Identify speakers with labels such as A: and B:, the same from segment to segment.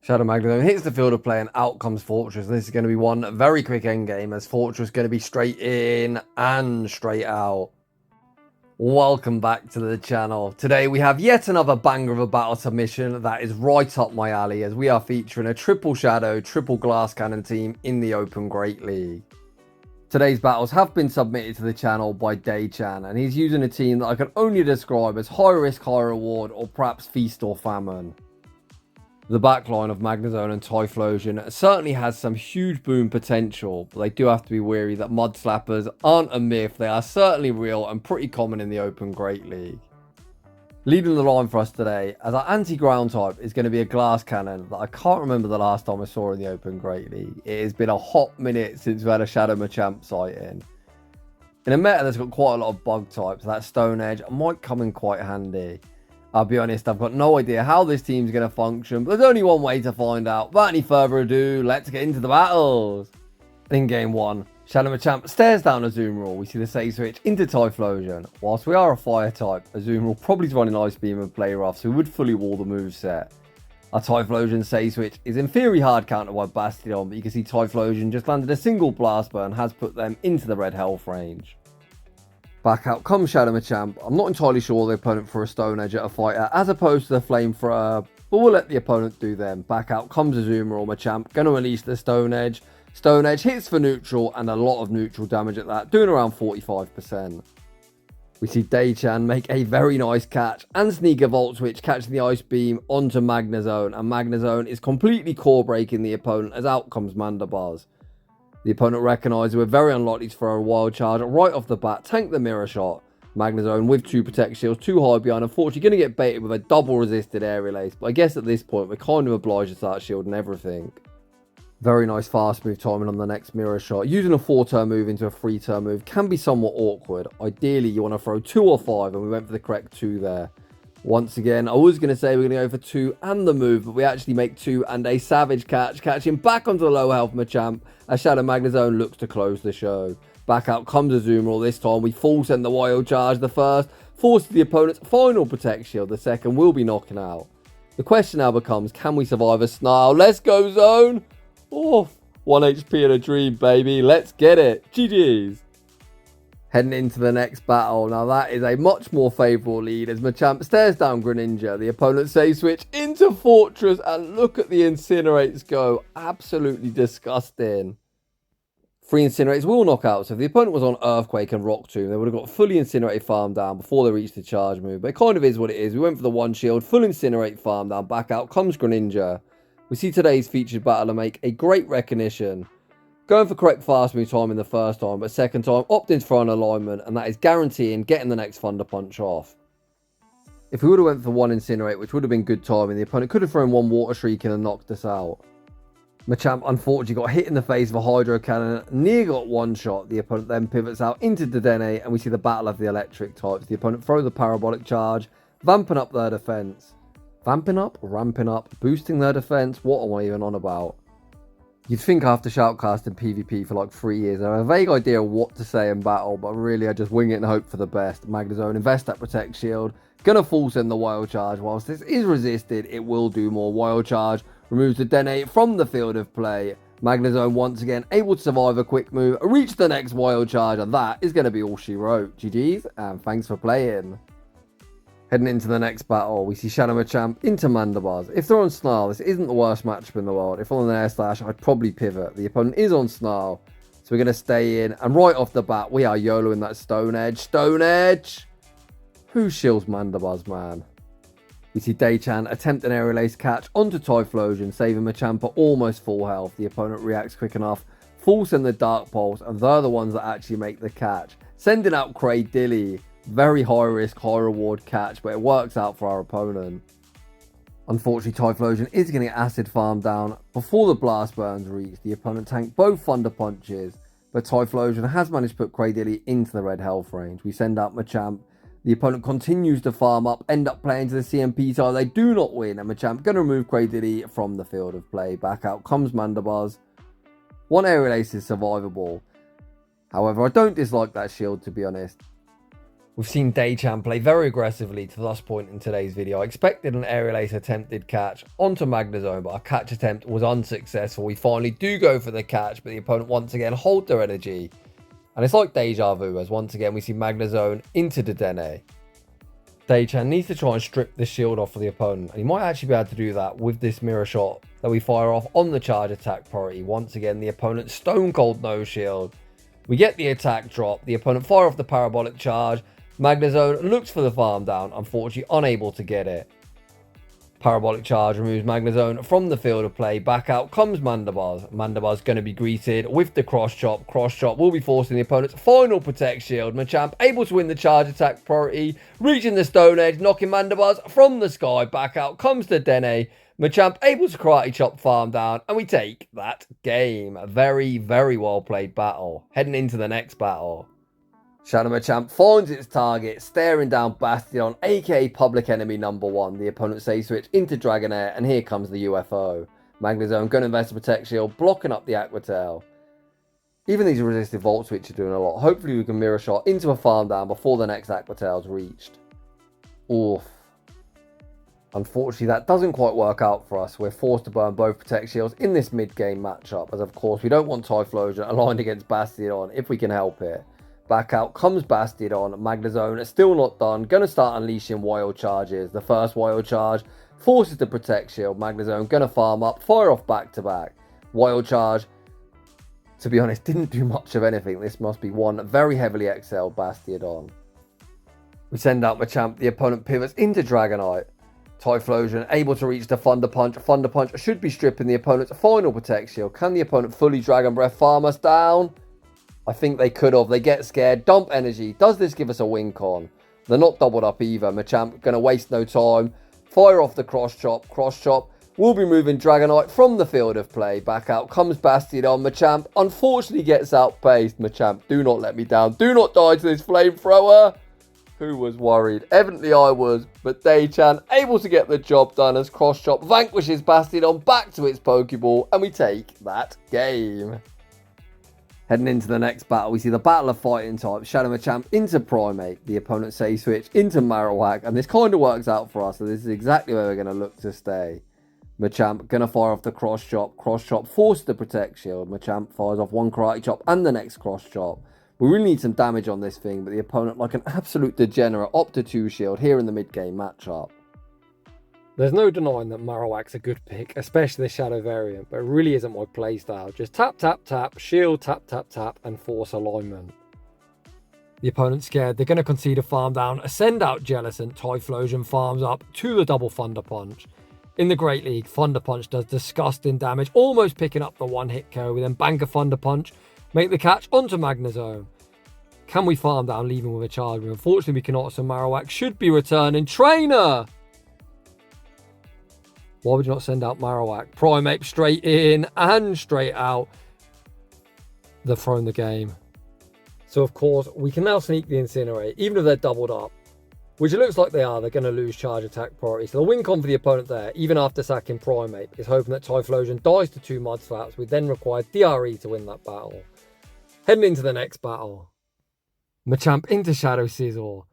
A: Shadow Magnezone hits the field of play and out comes Fortress. This is going to be one very quick endgame as Fortress is going to be straight in and straight out. Welcome back to the channel. Today we have yet another banger of a battle submission that is right up my alley as we are featuring a triple Shadow, triple Glass Cannon team in the Open Great League. Today's battles have been submitted to the channel by Daychan and he's using a team that I can only describe as high risk, high reward or perhaps feast or famine. The backline of Magnezone and Typhlosion certainly has some huge boom potential, but they do have to be wary that Mud Slappers aren't a myth, they are certainly real and pretty common in the Open Great League. Leading the line for us today, as our anti-ground type is going to be a Glass Cannon that I can't remember the last time I saw in the Open Great League. It has been a hot minute since we had a Shadow Machamp sighting. In a meta that's got quite a lot of bug types, that Stone Edge might come in quite handy. I'll be honest, I've got no idea how this team's going to function, but there's only one way to find out. Without any further ado, let's get into the battles. In game 1, Shadow Machamp stares down Azumarill. We see the save switch into Typhlosion. Whilst we are a fire type, Azumarill probably is running Ice Beam and Play Rough, so we would fully wall the moveset. Our Typhlosion save switch is in theory hard countered by Bastiodon, but you can see Typhlosion just landed a single Blast Burn, has put them into the red health range. Back out comes Shadow Machamp. I'm not entirely sure the opponent for a Stone Edge at a fighter as opposed to the Flamethrower, but we'll let the opponent do them. Back out comes Azumarill Machamp, going to release the Stone Edge. Stone Edge hits for neutral and a lot of neutral damage at that, doing around 45%. We see Daychan make a very nice catch and sneak a Volt Switch, catching the Ice Beam onto Magnezone, and Magnezone is completely core breaking the opponent as out comes Mandibuzz. The opponent recognises we're very unlikely to throw a Wild Charge right off the bat, tank the Mirror Shot. Magnezone with 2 Protect Shields, too high behind, unfortunately going to get baited with a double resisted Aerial Ace, but I guess at this point we're kind of obliged to start shielding everything. Very nice fast move timing on the next Mirror Shot. Using a 4-turn move into a 3-turn move can be somewhat awkward. Ideally you want to throw 2 or 5 and we went for the correct 2 there. Once again, I was going to say we're going to go for 2 and the move, but we actually make 2 and a Savage catch, catching back onto the low health Machamp as Shadow Magnezone looks to close the show. Back out comes Azumarill. This time we full send the Wild Charge the first, forces the opponent's final Protect Shield, the second will be knocking out. The question now becomes, can we survive a Snarl? Let's go Zone! Oh, 1 HP in a dream, baby. Let's get it. GG's. Heading into the next battle. Now that is a much more favourable lead as Machamp stares down Greninja. The opponent save switch into Fortress and look at the Incinerates go. Absolutely disgusting. 3 Incinerates will knock out. So if the opponent was on Earthquake and Rock Tomb, they would have got fully Incinerated farm down before they reached the charge move. But it kind of is what it is. We went for the 1 shield, full Incinerate farm down. Back out comes Greninja. We see today's featured battler make a great recognition. Going for correct fast move time in the first time, but second time opting for an alignment, and that is guaranteeing getting the next Thunder Punch off. If we would have went for 1 Incinerate, which would have been good timing, the opponent could have thrown 1 Water Shriek in and knocked us out. Machamp unfortunately got hit in the face of a Hydro Cannon, near got 1 shot. The opponent then pivots out into Dedenne, and we see the battle of the electric types. The opponent throws the Parabolic Charge, vamping up their defense. Vamping up, ramping up, boosting their defense. What am I even on about? You'd think after shoutcasting PvP for like 3 years, I have a vague idea of what to say in battle, but really I just wing it and hope for the best. Magnezone invest that Protect Shield, gonna full send the Wild Charge. Whilst this is resisted, it will do more. Wild Charge removes the Dedenne from the field of play. Magnezone once again able to survive a quick move, reach the next Wild Charge, and that is going to be all she wrote. GG's, and thanks for playing. Heading into the next battle, we see Shadow Machamp into Mandibuzz. If they're on Snarl, this isn't the worst matchup in the world. If on an Air Slash, I'd probably pivot. The opponent is on Snarl, so we're going to stay in. And right off the bat, we are YOLOing that Stone Edge. Stone Edge! Who shields Mandibuzz, man? We see Daychan attempt an Aerial Ace catch onto Typhlosion, saving Machamp at almost full health. The opponent reacts quick enough, full send the Dark Pulse, and they're the ones that actually make the catch. Sending out Dilly. Very high risk, high reward catch, but it works out for our opponent. Unfortunately, Typhlosion is going to get acid farm down before the Blast Burns reach. The opponent tanked both Thunder Punches, but Typhlosion has managed to put Cradilly into the red health range. We send out Machamp. The opponent continues to farm up, end up playing to the CMP side. They do not win, and Machamp going to remove Cradilly from the field of play. Back out comes Mandibuzz. 1 Aerial Ace is survivable. However, I don't dislike that shield, to be honest. We've seen Daychan play very aggressively to this point in today's video. I expected an aerial ace attempted catch onto Magnezone, but our catch attempt was unsuccessful. We finally do go for the catch, but the opponent once again hold their energy. And it's like deja vu, as once again we see Magnezone into Dedenne. Daychan needs to try and strip the shield off of the opponent, and he might actually be able to do that with this mirror shot that we fire off on the charge attack priority. Once again, the opponent stone cold no shield. We get the attack drop, the opponent fire off the parabolic charge. Magnezone looks for the farm down, unfortunately unable to get it. Parabolic charge removes Magnezone from the field of play. Back out comes Mandibuzz. Mandibuzz going to be greeted with the cross chop. Cross chop will be forcing the opponent's final protect shield. Machamp able to win the charge attack priority, reaching the stone edge, knocking Mandibuzz from the sky. Back out comes the Dene. Machamp able to karate chop farm down, and we take that game. Very, very well played battle. Heading into the next battle. Shadow Machamp finds its target, staring down Bastiodon, aka public enemy number 1. The opponent safe switch into Dragonair, and here comes the UFO. Magnezone going to invest a protect shield, blocking up the Aqua Tail. Even these resistive Volt Switch are doing a lot. Hopefully we can mirror shot into a farm down before the next Aqua Tail's reached. Oof. Unfortunately, that doesn't quite work out for us. We're forced to burn both protect shields in this mid-game matchup, as of course we don't want Typhlosion aligned against Bastiodon if we can help it. Back out comes Bastiodon. Magnezone still not done. Going to start unleashing wild charges. The first wild charge forces the protect shield. Magnezone going to farm up, fire off back to back. Wild charge, to be honest, didn't do much of anything. This must be one very heavily excelled Bastiodon. We send out Machamp. The opponent pivots into Dragonite. Typhlosion able to reach the Thunder Punch. Thunder Punch should be stripping the opponent's final protect shield. Can the opponent fully Dragon Breath farm us down? I think they could have. They get scared. Dump energy. Does this give us a win con? They're not doubled up either. Machamp going to waste no time. Fire off the cross chop. Cross chop will be moving Dragonite from the field of play. Back out comes Bastiodon. Machamp unfortunately gets outpaced. Machamp, do not let me down. Do not die to this flamethrower. Who was worried? Evidently I was. But Daychan able to get the job done as cross chop vanquishes Bastiodon back to its Pokeball. And we take that game. Heading into the next battle, we see the battle of fighting types. Shadow Machamp into Primeape. The opponent safe switch into Marowak. And this kind of works out for us. So this is exactly where we're going to look to stay. Machamp going to fire off the cross chop. Cross chop forces the protect shield. Machamp fires off one karate chop and the next cross chop. We really need some damage on this thing. But the opponent, like an absolute degenerate, opt to 2 shield here in the mid-game matchup.
B: There's no denying that Marowak's a good pick, especially the Shadow variant, but it really isn't my playstyle. Just tap, tap, tap, shield, tap, tap, tap, and force alignment. The opponent's scared. They're going to concede a farm down, send out Jellicent. Typhlosion farms up to the double Thunder Punch. In the Great League, Thunder Punch does disgusting damage, almost picking up the one-hit KO. We then bank a Thunder Punch, make the catch onto Magnezone. Can we farm down, leaving with a charge? Unfortunately, we cannot, so Marowak should be returning. Trainer! Why would you not send out Marowak? Primeape straight in and straight out. They've thrown the game. So, of course, we can now sneak the Incinerate, even if they're doubled up. Which it looks like they are. They're going to lose charge attack priority. So the win con for the opponent there, even after sacking Primeape, is hoping that Typhlosion dies to 2 Mud Slaps. We then require DRE to win that battle. Heading into the next battle. Machamp into Shadow Scizor.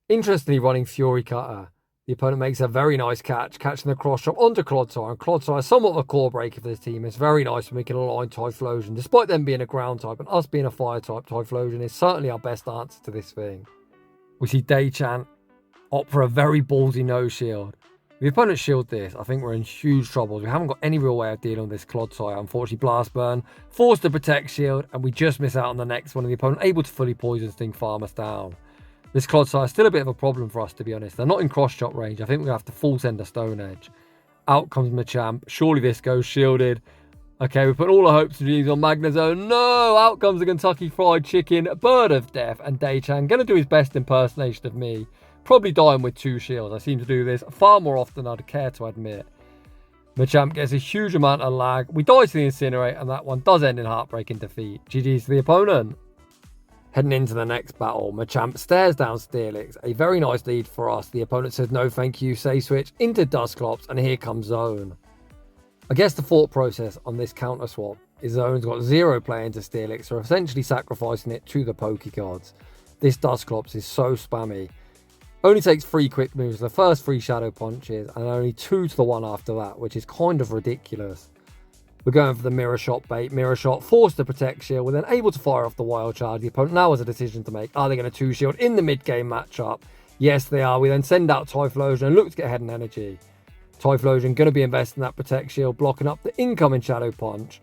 B: Interestingly running Fury Cutter. The opponent makes a very nice catch, catching the cross chop onto Clodsire. And Clodsire is somewhat of a core breaker for this team. It's very nice when we can align Typhlosion. Despite them being a ground type and us being a fire type, Typhlosion is certainly our best answer to this thing. We see Daychan opt for a very ballsy no shield. If the opponent shield this, I think we're in huge trouble. We haven't got any real way of dealing with this Clodsire. Unfortunately, Blast Burn forced the protect shield, and we just miss out on the next one. And the opponent able to fully poison Sting farm us down. This Clodsire is still a bit of a problem for us, to be honest. They're not in cross-shot range. I think we're going to have to full send a Stone Edge. Out comes Machamp. Surely this goes shielded. Okay, we put all our hopes and dreams on Magnezone. No! Out comes the Kentucky Fried Chicken, Bird of Death, and Daychan. Going to do his best impersonation of me. Probably dying with 2 shields. I seem to do this far more often than I'd care to admit. Machamp gets a huge amount of lag. We die to the Incinerate, and that one does end in heartbreaking defeat. GG's to the opponent. Heading into the next battle, Machamp stares down Steelix. A very nice lead for us. The opponent says no thank you, say switch into Dusclops, and here comes Zone. I guess the thought process on this counter swap is Zone's got 0 play into Steelix, so essentially sacrificing it to the Pokegods. This Dusclops is so spammy. Only takes 3 quick moves, the first 3 shadow punches, and only 2 to the 1 after that, which is kind of ridiculous. We're going for the Mirror Shot bait. Mirror Shot, forced to Protect Shield. We're then able to fire off the Wild Charge. The opponent now has a decision to make. Are they going to 2-shield in the mid-game matchup? Yes, they are. We then send out Typhlosion and look to get ahead in energy. Typhlosion going to be investing that Protect Shield, blocking up the incoming Shadow Punch.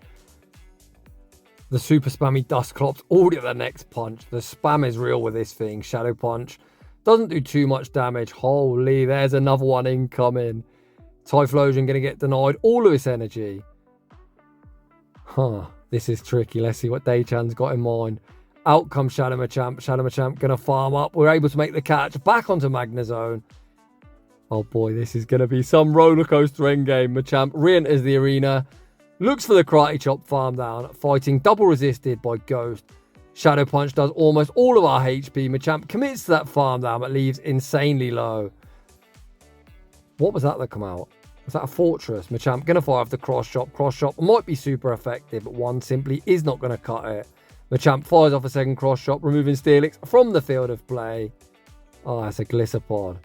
B: The super spammy Dusclops already at the next punch. The spam is real with this thing. Shadow Punch doesn't do too much damage. Holy, there's another one incoming. Typhlosion going to get denied all of its energy. This is tricky. Let's see what Daychan's got in mind. Out comes Shadow Machamp. Shadow Machamp going to farm up. We're able to make the catch. Back onto Magnezone. Oh boy, this is going to be some rollercoaster endgame. Machamp re-enters the arena. Looks for the Karate Chop farm down. Fighting double resisted by Ghost. Shadow Punch does almost all of our HP. Machamp commits to that farm down, but leaves insanely low. What was that come out? Was that a Fortress? Machamp going to fire off the Cross Chop. Cross Chop might be super effective, but one simply is not going to cut it. Machamp fires off a second Cross Chop, removing Steelix from the field of play. Oh, that's a Glisopod.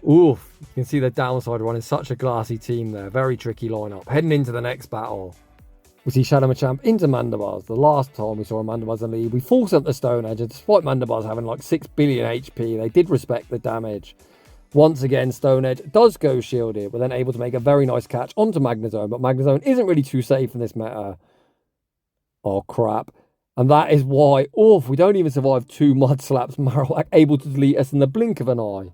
B: Oof. You can see the downside running such a glassy team there. Very tricky lineup. Heading into the next battle. We see Shadow Machamp into Mandibuzz. The last time we saw a Mandibuzz in the lead, we forced up the Stone Edge. And despite Mandibuzz having like 6 billion HP, they did respect the damage. Once again, Stone Edge does go shielded. We're then able to make a very nice catch onto Magnezone, but Magnezone isn't really too safe in this meta. Oh, crap. And that is why, if we don't even survive 2 Mud Slaps, Marowak able to delete us in the blink of an eye.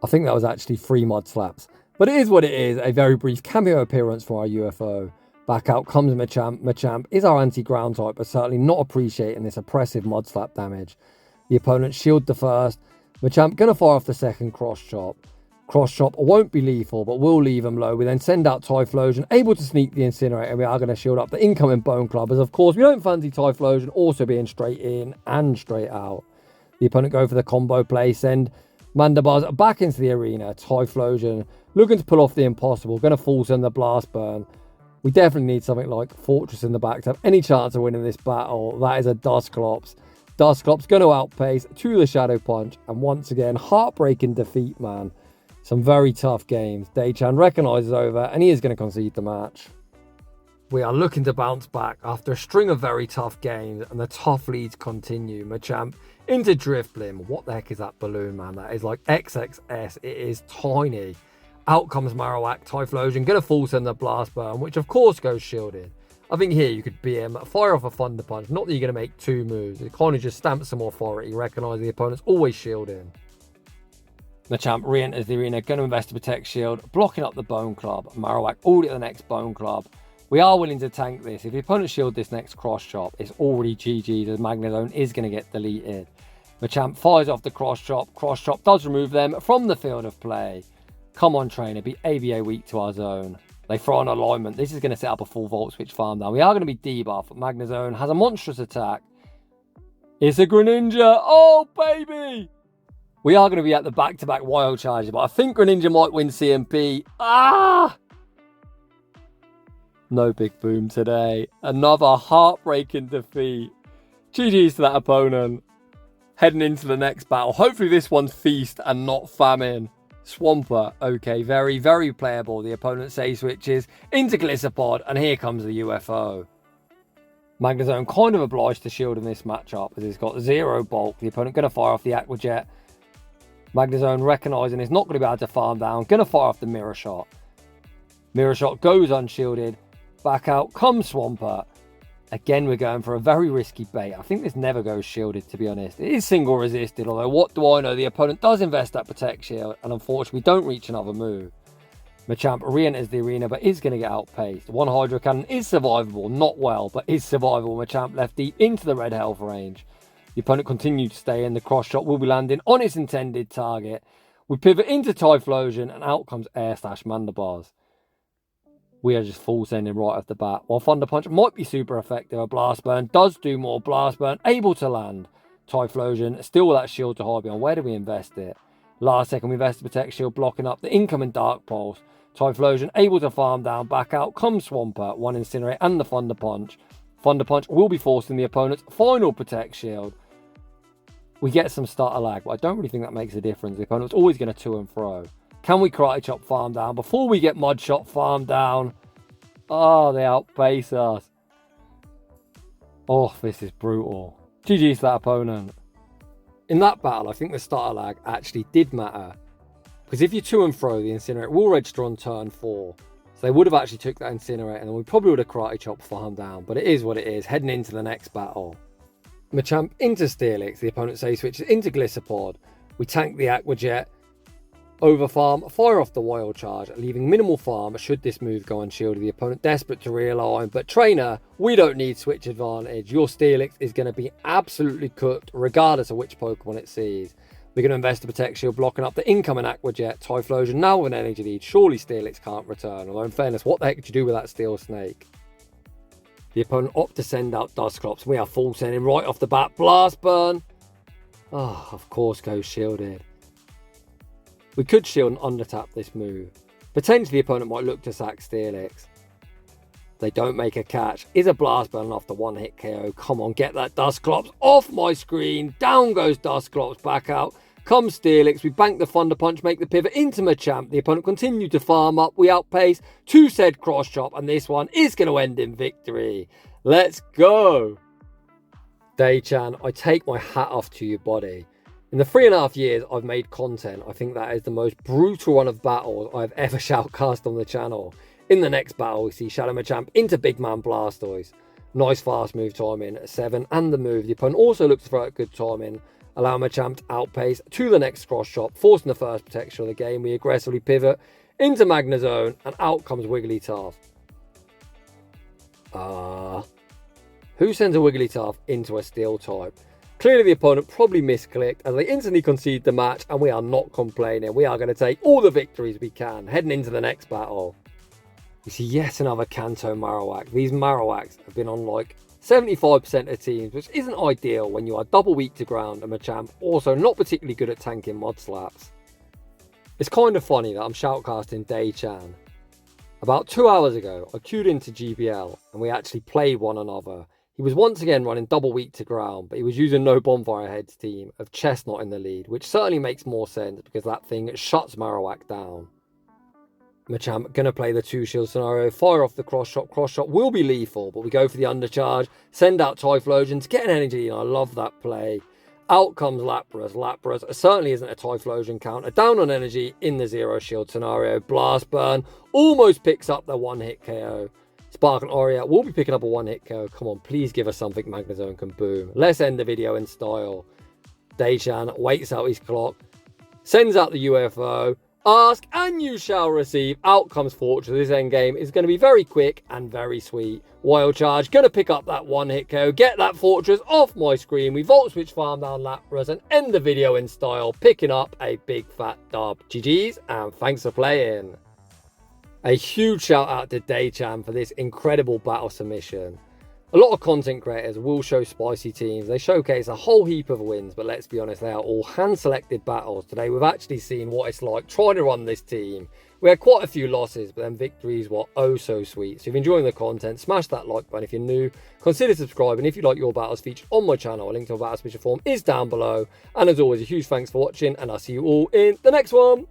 B: I think that was actually 3 Mud Slaps. But it is what it is, a very brief cameo appearance for our UFO. Back out comes Machamp. Machamp is our anti-ground type, but certainly not appreciating this oppressive Mud Slap damage. The opponent shield the first. Machamp going to fire off the second Cross Chop. Cross Chop won't be lethal, but will leave him low. We then send out Typhlosion, able to sneak the Incinerate, and we are going to shield up the incoming Bone Club, as of course we don't fancy Typhlosion also being straight in and straight out. The opponent go for the combo play, send Mandibuzz back into the arena. Typhlosion looking to pull off the impossible, going to full send the Blast Burn. We definitely need something like Fortress in the back to have any chance of winning this battle. That is a Dusclops. Dusclops going to outpace to the Shadow Punch. And once again, heartbreaking defeat, man. Some very tough games. Daychan recognises over and he is going to concede the match. We are looking to bounce back after a string of very tough games, and the tough leads continue. Machamp into Drifblim. What the heck is that balloon, man? That is like XXS. It is tiny. Out comes Marowak. Typhlosion going to full send the Blast Burn, which of course goes shielded. I think here you could BM, fire off a Thunder Punch. Not that you're going to make 2 moves. It kind of just stamps some authority, recognise the opponent's always shielding. Machamp re-enters the arena, going to invest a Protect Shield, blocking up the Bone Club. Marowak already at the next Bone Club. We are willing to tank this. If the opponent shield this next Cross Chop, it's already GG'd, as Magnezone is going to get deleted. Machamp fires off the Cross Chop. Cross Chop does remove them from the field of play. Come on, trainer, be ABA weak to our zone. They throw an alignment. This is going to set up a full Volt Switch farm down. We are going to be debuffed, but Magnezone has a monstrous attack. It's a Greninja. Oh, baby! We are going to be at the back-to-back Wild Charger, but I think Greninja might win CMP. Ah! No big boom today. Another heartbreaking defeat. GG's to that opponent. Heading into the next battle. Hopefully this one's Feast and not Famine. Swampert, okay, very, very playable. The opponent safe switches into Glisopod, and here comes the UFO. Magnezone kind of obliged to shield in this matchup, as he's got 0 bulk. The opponent going to fire off the Aqua Jet. Magnezone recognising it's not going to be able to farm down. Going to fire off the Mirror Shot. Mirror Shot goes unshielded. Back out comes Swampert. Again, we're going for a very risky bait. I think this never goes shielded, to be honest. It is single resisted, although what do I know? The opponent does invest that Protect Shield, and unfortunately, we don't reach another move. Machamp re-enters the arena, but is going to get outpaced. One Hydro Cannon is survivable, not well, but is survivable. Machamp left deep into the red health range. The opponent continued to stay in. The Cross Shot will be landing on its intended target. We pivot into Typhlosion, and out comes Air Slash Mandibuzz. We are just full sending right off the bat. While Thunder Punch might be super effective, a Blast Burn does do more. Blast Burn able to land. Typhlosion still with that shield to hide behind. Where do we invest it? Last second we invest the Protect Shield, blocking up the incoming Dark Pulse. Typhlosion able to farm down. Back out comes Swampert. 1 Incinerate and the Thunder Punch. Thunder Punch will be forcing the opponent's final Protect Shield. We get some starter lag, but I don't really think that makes a difference. The opponent's always going to to and fro. Can we Karate Chop farm down before we get Mud Shot farm down? Oh, they outpace us. Oh, this is brutal. GG's to that opponent. In that battle, I think the starter lag actually did matter. Because if you to and fro, the Incinerate will register on turn 4. So they would have actually took that Incinerate and then we probably would have Karate Chop farm down. But it is what it is, heading into the next battle. Machamp into Steelix, the opponent say switches into Gliscopod. We tank the Aqua Jet, over farm, fire off the Wild Charge, leaving minimal farm should this move go unshielded. The opponent desperate to realign, but trainer, we don't need switch advantage. Your Steelix is going to be absolutely cooked regardless of which Pokemon it sees. We're going to invest the Protect Shield, blocking up the incoming Aqua Jet. Typhlosion now with an energy lead. Surely Steelix can't return, although in fairness, what the heck did you do with that Steel Snake? The opponent opt to send out Dusclops. We are full sending right off the bat. Blast Burn. Oh, of course goes shielded. We could shield and undertap this move. Potentially the opponent might look to sack Steelix. They don't make a catch. Is a Blast Burn off the one-hit KO. Come on, get that Dusclops off my screen. Down goes Dusclops, back out. Comes Steelix. We bank the Thunder Punch, make the pivot into Machamp. The opponent continued to farm up. We outpace to said cross chop, and this one is going to end in victory. Let's go. Day-chan, I take my hat off to you, buddy. In the 3.5 years I've made content, I think that is the most brutal run of battles I've ever shoutcast on the channel. In the next battle, we see Shadow Machamp into Big Man Blastoise. Nice fast move timing at 7 and the move. The opponent also looks to throw at good timing, allow Machamp to outpace to the next cross chop, forcing the first protection of the game. We aggressively pivot into Magnezone and out comes Wigglytuff. Who sends a Wigglytuff into a Steel type? Clearly the opponent probably misclicked as they instantly concede the match, and we are not complaining. We are going to take all the victories we can, heading into the next battle. We see yet another Kanto Marowak. These Marowaks have been on like 75% of teams, which isn't ideal when you are double weak to ground and Machamp also not particularly good at tanking Mud Slaps. It's kind of funny that I'm shoutcasting Day-chan. About 2 hours ago, I queued into GBL and we actually played one another. He was once again running double weak to ground, but he was using no Bonfire Heads team of Chestnut in the lead, which certainly makes more sense because that thing shuts Marowak down. Machamp going to play the 2-shield scenario, fire off the cross shot will be lethal, but we go for the undercharge, send out Typhlosion to get an energy, and I love that play. Out comes Lapras. Lapras certainly isn't a Typhlosion counter, down on energy in the 0-shield scenario. Blast Burn almost picks up the one-hit KO. Spark and Aurea will be picking up a one-hit KO. Come on, please give us something Magnezone can boom. Let's end the video in style. Day-chan waits out his clock, sends out the UFO, ask and you shall receive. Out comes Fortress. This endgame is going to be very quick and very sweet. Wild Charge, going to pick up that one-hit KO, get that Fortress off my screen. We Volt Switch farm down Lapras and end the video in style, picking up a big fat dub. GG's and thanks for playing. A huge shout out to Day-chan for this incredible battle submission. A lot of content creators will show spicy teams. They showcase a whole heap of wins, but let's be honest, they are all hand-selected battles. Today we've actually seen what it's like trying to run this team. We had quite a few losses, but then victories were oh so sweet. So if you're enjoying the content, smash that like button. If you're new, consider subscribing. If you like your battles featured on my channel, a link to a battle submission form is down below. And as always, a huge thanks for watching, and I'll see you all in the next one.